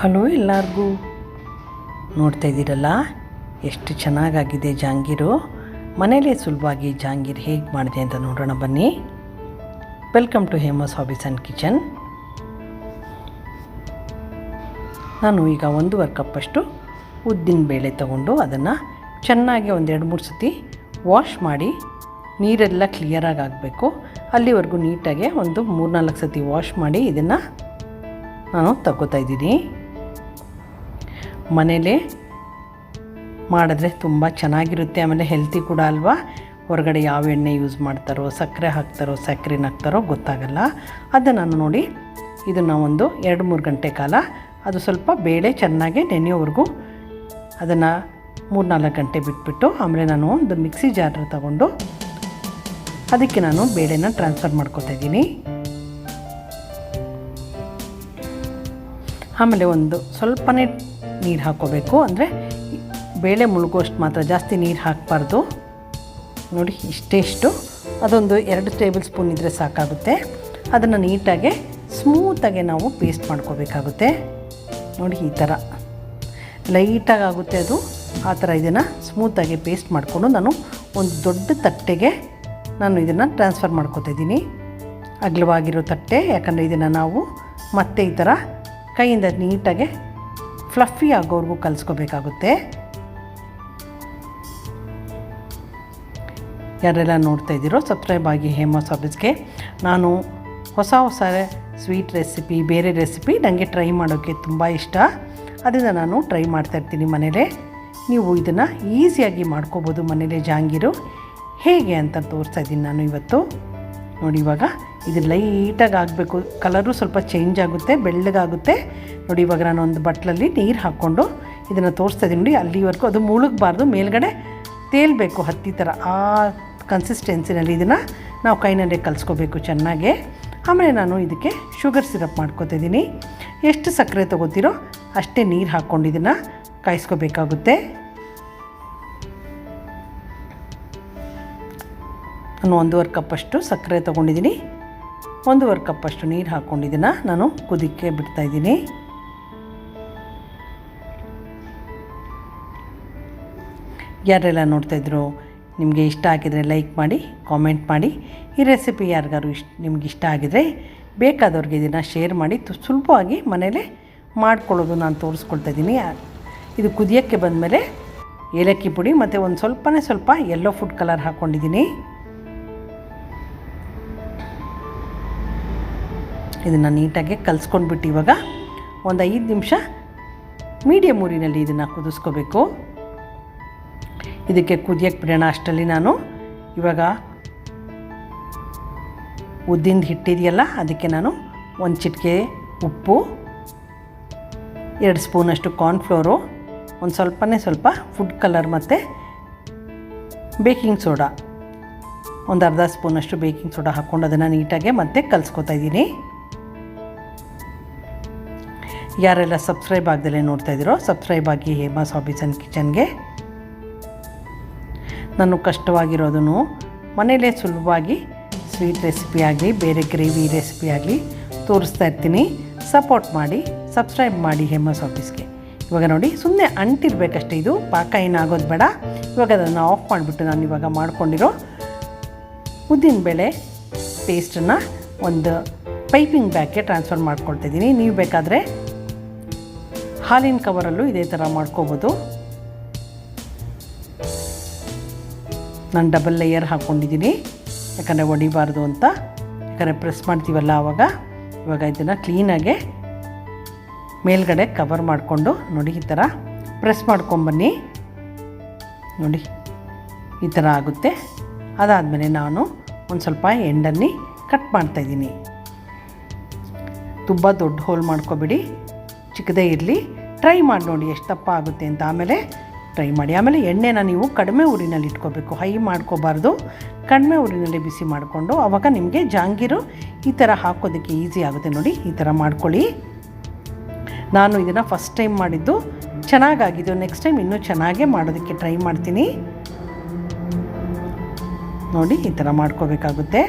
Hello ಎಲ್ಲರಿಗೂ, ನೋಡ್ತಾ ಇದ್ದೀರಲ್ಲ ಎಷ್ಟು ಚೆನ್ನಾಗಾಗಿದೆ ಜಾಂಗೀರು. ಮನೇಲೇ ಸುಲಭವಾಗಿ ಜಾಂಗೀರು ಹೇಗೆ ಮಾಡಿದೆ ಅಂತ ನೋಡೋಣ ಬನ್ನಿ. Welcome to Hema's hobbies and kitchen. ನಾನು ಈಗ 1.5 ಕಪ್ಪಷ್ಟು ಉದ್ದಿನ ಬೇಳೆ ತಗೊಂಡು ಅದನ್ನು ಚೆನ್ನಾಗಿ 2-3 ಸತಿ ವಾಶ್ ಮಾಡಿ ನೀರೆಲ್ಲ ಕ್ಲಿಯರಾಗಿ ಆಗಬೇಕು. ಅಲ್ಲಿವರೆಗೂ ನೀಟಾಗಿ 3-4 ಸತಿ ವಾಶ್ ಮಾಡಿ ಇದನ್ನು ನಾನು ತಗೋತಾ ಇದ್ದೀನಿ. ಮನೇಲೇ ಮಾಡಿದ್ರೆ ತುಂಬ ಚೆನ್ನಾಗಿರುತ್ತೆ, ಆಮೇಲೆ ಹೆಲ್ತಿ ಕೂಡ ಅಲ್ವಾ. ಹೊರಗಡೆ ಯಾವ ಎಣ್ಣೆ ಯೂಸ್ ಮಾಡ್ತಾರೋ, ಸಕ್ಕರೆ ಹಾಕ್ತಾರೋ ಸಕ್ಕರೆನ ಹಾಕ್ತಾರೋ ಗೊತ್ತಾಗಲ್ಲ. ಅದನ್ನು ನಾನು ನೋಡಿ ಇದನ್ನು 2-3 ಗಂಟೆ ಕಾಲ ಅದು ಸ್ವಲ್ಪ ಬೇಳೆ ಚೆನ್ನಾಗಿ ನೆನೆಯೋವರೆಗೂ ಅದನ್ನು 3-4 ಗಂಟೆ ಬಿಟ್ಬಿಟ್ಟು ಆಮೇಲೆ ನಾನು ಒಂದು ಮಿಕ್ಸಿ ಜಾರ್ ತಗೊಂಡು ಅದಕ್ಕೆ ನಾನು ಬೇಳೆನ ಟ್ರಾನ್ಸ್ಫರ್ ಮಾಡ್ಕೊತಾ ಇದ್ದೀನಿ. ಆಮೇಲೆ ಸ್ವಲ್ಪನೇ ನೀರು ಹಾಕ್ಕೋಬೇಕು, ಅಂದರೆ ಬೇಳೆ ಮುಳುಗೋಷ್ಟು ಮಾತ್ರ, ಜಾಸ್ತಿ ನೀರು ಹಾಕಬಾರ್ದು. ನೋಡಿ ಇಷ್ಟು ಅದೊಂದು 2 ಟೇಬಲ್ ಸ್ಪೂನ್ ಇದ್ದರೆ ಸಾಕಾಗುತ್ತೆ. ಅದನ್ನು ನೀಟಾಗಿ ಸ್ಮೂತಾಗಿ ನಾವು ಪೇಸ್ಟ್ ಮಾಡ್ಕೋಬೇಕಾಗುತ್ತೆ. ನೋಡಿ ಈ ಥರ ಲೈಟಾಗಿ ಆಗುತ್ತೆ ಅದು. ಆ ಥರ ಇದನ್ನು ಸ್ಮೂತಾಗಿ ಪೇಸ್ಟ್ ಮಾಡಿಕೊಂಡು ನಾನು ಒಂದು ದೊಡ್ಡ ತಟ್ಟೆಗೆ ನಾನು ಇದನ್ನು ಟ್ರಾನ್ಸ್ಫರ್ ಮಾಡ್ಕೋತಾ ಇದ್ದೀನಿ. ಅಗಲವಾಗಿರೋ ತಟ್ಟೆ, ಯಾಕಂದರೆ ಇದನ್ನು ನಾವು ಮತ್ತೆ ಈ ಥರ ಕೈಯಿಂದ ನೀಟಾಗಿ ಫ್ಲಫಿ ಆಗೋವರೆಗೂ ಕಲಿಸ್ಕೋಬೇಕಾಗುತ್ತೆ. ಯಾರೆಲ್ಲ ನೋಡ್ತಾ ಇದ್ದೀರೋ ಸಬ್ಸ್ಕ್ರೈಬ್ ಆಗಿ ಹೇಮಸ್ ಹಾಬೀಸ್ಗೆ. ನಾನು ಹೊಸ ಸ್ವೀಟ್ ರೆಸಿಪಿ, ಬೇರೆ ರೆಸಿಪಿ ನನಗೆ ಟ್ರೈ ಮಾಡೋಕ್ಕೆ ತುಂಬ ಇಷ್ಟ. ಅದರಿಂದ ನಾನು ಟ್ರೈ ಮಾಡ್ತಾಯಿರ್ತೀನಿ ಮನೇಲೇ. ನೀವು ಇದನ್ನು ಈಸಿಯಾಗಿ ಮಾಡ್ಕೋಬೋದು ಮನೇಲೇ ಜಾಂಗೀರು. ಹೇಗೆ ಅಂತ ತೋರಿಸ್ತಾ ಇದ್ದೀನಿ ನಾನು ಇವತ್ತು. ನೋಡಿ ಇವಾಗ ಇದು ಲೈಟಾಗಿ ಆಗಬೇಕು, ಕಲರು ಸ್ವಲ್ಪ ಚೇಂಜ್ ಆಗುತ್ತೆ, ಬೆಳ್ಳಗಾಗುತ್ತೆ. ನೋಡಿ ಇವಾಗ ನಾನು ಒಂದು ಬಟ್ಲಲ್ಲಿ ನೀರು ಹಾಕ್ಕೊಂಡು ಇದನ್ನು ತೋರಿಸ್ತಾ ಇದ್ದೀನಿ. ನೋಡಿ ಅಲ್ಲಿವರೆಗೂ ಅದು ಮುಳುಗಬಾರ್ದು, ಮೇಲ್ಗಡೆ ತೇಲ್ಬೇಕು ಹತ್ತಿ ಥರ. ಆ ಕನ್ಸಿಸ್ಟೆನ್ಸಿನಲ್ಲಿ ಇದನ್ನು ನಾವು ಕೈನಲ್ಲೇ ಕಲಿಸ್ಕೋಬೇಕು ಚೆನ್ನಾಗೆ. ಆಮೇಲೆ ನಾನು ಇದಕ್ಕೆ ಶುಗರ್ ಸಿರಪ್ ಮಾಡ್ಕೊತಿದ್ದೀನಿ. ಎಷ್ಟು ಸಕ್ಕರೆ ತೊಗೋತೀರೋ ಅಷ್ಟೇ ನೀರು ಹಾಕ್ಕೊಂಡು ಇದನ್ನು ಕಾಯಿಸ್ಕೋಬೇಕಾಗುತ್ತೆ. ನಾನು 1.5 ಕಪ್ಪಷ್ಟು ಸಕ್ಕರೆ ತೊಗೊಂಡಿದ್ದೀನಿ, 1.5 ಕಪ್ಪಷ್ಟು ನೀರು ಹಾಕ್ಕೊಂಡಿದ್ದನ್ನು ನಾನು ಕುದಿಕ್ಕೆ ಬಿಡ್ತಾಯಿದ್ದೀನಿ. ಯಾರೆಲ್ಲ ನೋಡ್ತಾಯಿದ್ರು ನಿಮಗೆ ಇಷ್ಟ ಆಗಿದರೆ ಲೈಕ್ ಮಾಡಿ, ಕಾಮೆಂಟ್ ಮಾಡಿ. ಈ ರೆಸಿಪಿ ಯಾರಿಗಾರು ನಿಮ್ಗೆ ಇಷ್ಟ ಆಗಿದರೆ ಬೇಕಾದವ್ರಿಗೆ ಇದನ್ನು ಶೇರ್ ಮಾಡಿ. ಸುಲಭವಾಗಿ ಮನೇಲೇ ಮಾಡ್ಕೊಳ್ಳೋದು ನಾನು ತೋರಿಸ್ಕೊಳ್ತಾ ಇದ್ದೀನಿ. ಇದು ಕುದಿಯೋಕ್ಕೆ ಬಂದಮೇಲೆ ಏಲಕ್ಕಿ ಪುಡಿ ಮತ್ತು ಸ್ವಲ್ಪ ಯೆಲ್ಲೋ ಫುಡ್ ಕಲರ್ ಹಾಕ್ಕೊಂಡಿದ್ದೀನಿ. ಇದನ್ನು ನೀಟಾಗಿ ಕಲಿಸ್ಕೊಂಡ್ಬಿಟ್ಟು ಇವಾಗ 5 ನಿಮಿಷ ಮೀಡಿಯಮ್ ಊರಿನಲ್ಲಿ ಇದನ್ನು ಕುದಿಸ್ಕೋಬೇಕು. ಇದಕ್ಕೆ ಕುದಿಯೋಕ್ಕೆ ಬಿಡೋಣ. ಅಷ್ಟರಲ್ಲಿ ನಾನು ಇವಾಗ ಉದ್ದಿನ ಹಿಟ್ಟಿದೆಯಲ್ಲ ಅದಕ್ಕೆ ನಾನು 1 ಚಿಟಿಕೆ ಉಪ್ಪು, 2 ಸ್ಪೂನಷ್ಟು ಕಾರ್ನ್ಫ್ಲೋರು, ಸ್ವಲ್ಪ ಫುಡ್ ಕಲರ್ ಮತ್ತು ಬೇಕಿಂಗ್ ಸೋಡಾ, ಒಂದು ಅರ್ಧ ಸ್ಪೂನಷ್ಟು ಬೇಕಿಂಗ್ ಸೋಡಾ ಹಾಕ್ಕೊಂಡು ಅದನ್ನು ನೀಟಾಗಿ ಮತ್ತೆ ಕಲಿಸ್ಕೊತಾ ಇದ್ದೀನಿ. ಯಾರೆಲ್ಲ ಸಬ್ಸ್ಕ್ರೈಬ್ ಆಗದಲ್ಲೇ ನೋಡ್ತಾ ಇದ್ದೀರೋ ಸಬ್ಸ್ಕ್ರೈಬ್ ಆಗಿ ಹೇಮಸ್ ಹಾಬೀಸ್ ಆ್ಯಂಡ್ ಕಿಚನ್ಗೆ. ನಾನು ಕಷ್ಟವಾಗಿರೋದನ್ನು ಮನೇಲೇ ಸುಲಭವಾಗಿ ಸ್ವೀಟ್ ರೆಸಿಪಿ ಆಗಲಿ, ಬೇರೆ ಗ್ರೇವಿ ರೆಸಿಪಿ ಆಗಲಿ ತೋರಿಸ್ತಾ ಇರ್ತೀನಿ. ಸಪೋರ್ಟ್ ಮಾಡಿ, ಸಬ್ಸ್ಕ್ರೈಬ್ ಮಾಡಿ ಹೇಮಸ್ ಹಾಬೀಸ್ಗೆ. ಇವಾಗ ನೋಡಿ ಸುಮ್ಮನೆ ಅಂಟಿರಬೇಕಷ್ಟೇ, ಇದು ಪಾಕ ಏನಾಗೋದು ಬೇಡ. ಇವಾಗ ಅದನ್ನು ಆಫ್ ಮಾಡಿಬಿಟ್ಟು ನಾನು ಇವಾಗ ಮಾಡ್ಕೊಂಡಿರೋ ಉದ್ದಿನಬೇಳೆ ಪೇಸ್ಟನ್ನು ಒಂದು ಪೈಪಿಂಗ್ ಬ್ಯಾಗ್ಗೆ ಟ್ರಾನ್ಸ್ಫರ್ ಮಾಡ್ಕೊಳ್ತಾಯಿದ್ದೀನಿ. ನೀವು ಬೇಕಾದರೆ ಹಾಲಿನ ಕವರಲ್ಲೂ ಇದೇ ಥರ ಮಾಡ್ಕೋಬೋದು. ನಾನು ಡಬಲ್ ಲೇಯರ್ ಹಾಕ್ಕೊಂಡಿದ್ದೀನಿ, ಯಾಕಂದರೆ ಒಡಿಬಾರ್ದು ಅಂತ. ಯಾಕಂದರೆ ಪ್ರೆಸ್ ಮಾಡ್ತೀವಲ್ಲ ಇವಾಗ ಇದನ್ನು ಕ್ಲೀನಾಗೆ ಮೇಲ್ಗಡೆ ಕವರ್ ಮಾಡಿಕೊಂಡು ನೋಡಿ ಈ ಥರ ಪ್ರೆಸ್ ಮಾಡ್ಕೊಂಬನ್ನಿ. ನೋಡಿ ಈ ಥರ ಆಗುತ್ತೆ. ಅದಾದಮೇಲೆ ನಾನು ಸ್ವಲ್ಪ ಎಂಡನ್ನು ಕಟ್ ಮಾಡ್ತಾಯಿದ್ದೀನಿ. ತುಂಬ ದೊಡ್ಡ ಹೋಲ್ ಮಾಡ್ಕೊಬೇಡಿ, ಚಿಕ್ಕದೇ ಇರಲಿ. ಟ್ರೈ ಮಾಡಿ ನೋಡಿ ಎಷ್ಟು ದಪ್ಪ ಆಗುತ್ತೆ ಅಂತ. ಆಮೇಲೆ ಟ್ರೈ ಮಾಡಿ. ಆಮೇಲೆ ಎಣ್ಣೆನ ನೀವು ಕಡಿಮೆ ಊರಿನಲ್ಲಿ ಇಟ್ಕೋಬೇಕು, ಹೈ ಮಾಡ್ಕೋಬಾರ್ದು. ಕಡಿಮೆ ಊರಿನಲ್ಲಿ ಬಿಸಿ ಮಾಡಿಕೊಂಡು ಆವಾಗ ನಿಮಗೆ ಜಾಂಗೀರು ಈ ಥರ ಹಾಕೋದಕ್ಕೆ ಈಸಿ ಆಗುತ್ತೆ. ನೋಡಿ ಈ ಥರ ಮಾಡ್ಕೊಳ್ಳಿ. ನಾನು ಇದನ್ನು ಫಸ್ಟ್ ಟೈಮ್ ಮಾಡಿದ್ದು ಚೆನ್ನಾಗಾಗಿದ್ದು, ನೆಕ್ಸ್ಟ್ ಟೈಮ್ ಇನ್ನೂ ಚೆನ್ನಾಗೇ ಮಾಡೋದಕ್ಕೆ ಟ್ರೈ ಮಾಡ್ತೀನಿ. ನೋಡಿ ಈ ಥರ ಮಾಡ್ಕೋಬೇಕಾಗುತ್ತೆ.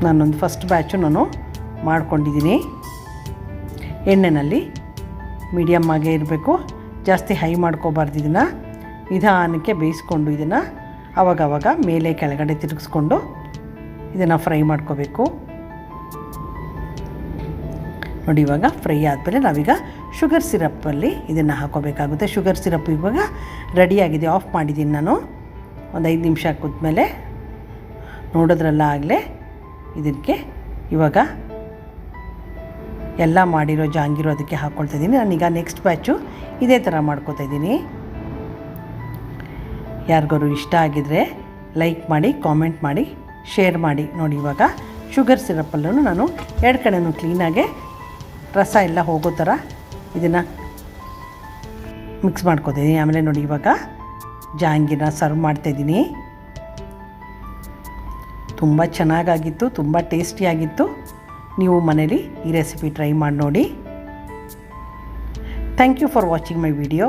ನಾನೊಂದು ಫಸ್ಟ್ ಬ್ಯಾಚು ನಾನು ಮಾಡ್ಕೊಂಡಿದ್ದೀನಿ. ಎಣ್ಣೆಯಲ್ಲಿ ಮೀಡಿಯಮ್ ಆಗೇ ಇರಬೇಕು, ಜಾಸ್ತಿ ಹೈ ಮಾಡ್ಕೋಬಾರ್ದು. ಇದನ್ನು ನಿಧಾನಕ್ಕೆ ಬೇಯಿಸ್ಕೊಂಡು ಇದನ್ನು ಆವಾಗವಾಗ ಮೇಲೆ ಕೆಳಗಡೆ ತಿರುಗಿಸ್ಕೊಂಡು ಇದನ್ನು ಫ್ರೈ ಮಾಡ್ಕೋಬೇಕು. ನೋಡಿ, ಇವಾಗ ಫ್ರೈ ಆದಮೇಲೆ ನಾವೀಗ ಶುಗರ್ ಸಿರಪ್ಪಲ್ಲಿ ಇದನ್ನು ಹಾಕೋಬೇಕಾಗುತ್ತೆ. ಶುಗರ್ ಸಿರಪ್ ಇವಾಗ ರೆಡಿಯಾಗಿದೆ. ಆಫ್ ಮಾಡಿದ್ದೀನಿ ನಾನು. ಒಂದು 5 ನಿಮಿಷ ಕೂತ್ಮೇಲೆ ನೋಡೋದ್ರಲ್ಲ ಆಗಲೇ ಇದಕ್ಕೆ ಇವಾಗ ಎಲ್ಲ ಮಾಡಿರೋ ಜಾಂಗಿರೋ ಅದಕ್ಕೆ ಹಾಕ್ಕೊಳ್ತಾಯಿದ್ದೀನಿ. ನಾನೀಗ ನೆಕ್ಸ್ಟ್ ಬ್ಯಾಚು ಇದೇ ಥರ ಮಾಡ್ಕೊತಾಯಿದ್ದೀನಿ. ಯಾರಿಗಾರು ಇಷ್ಟ ಆಗಿದರೆ ಲೈಕ್ ಮಾಡಿ, ಕಾಮೆಂಟ್ ಮಾಡಿ, ಶೇರ್ ಮಾಡಿ. ನೋಡಿ, ಇವಾಗ ಶುಗರ್ ಸಿರಪ್ಪಲ್ಲೂ ನಾನು 2 ಕಡೆನೂ ಕ್ಲೀನಾಗೆ ರಸ ಎಲ್ಲ ಹೋಗೋ ಥರ ಇದನ್ನು ಮಿಕ್ಸ್ ಮಾಡ್ಕೊತಿದ್ದೀನಿ. ಆಮೇಲೆ ನೋಡಿ, ಇವಾಗ ಜಾಂಗಿನ ಸರ್ವ್ ಮಾಡ್ತಾಯಿದ್ದೀನಿ. ತುಂಬ ಚೆನ್ನಾಗಾಗಿತ್ತು, ತುಂಬ ಟೇಸ್ಟಿಯಾಗಿತ್ತು. ನೀವು ಮನೇಲಿ ಈ ರೆಸಿಪಿ ಟ್ರೈ ಮಾಡಿ ನೋಡಿ. Thank you for watching my video.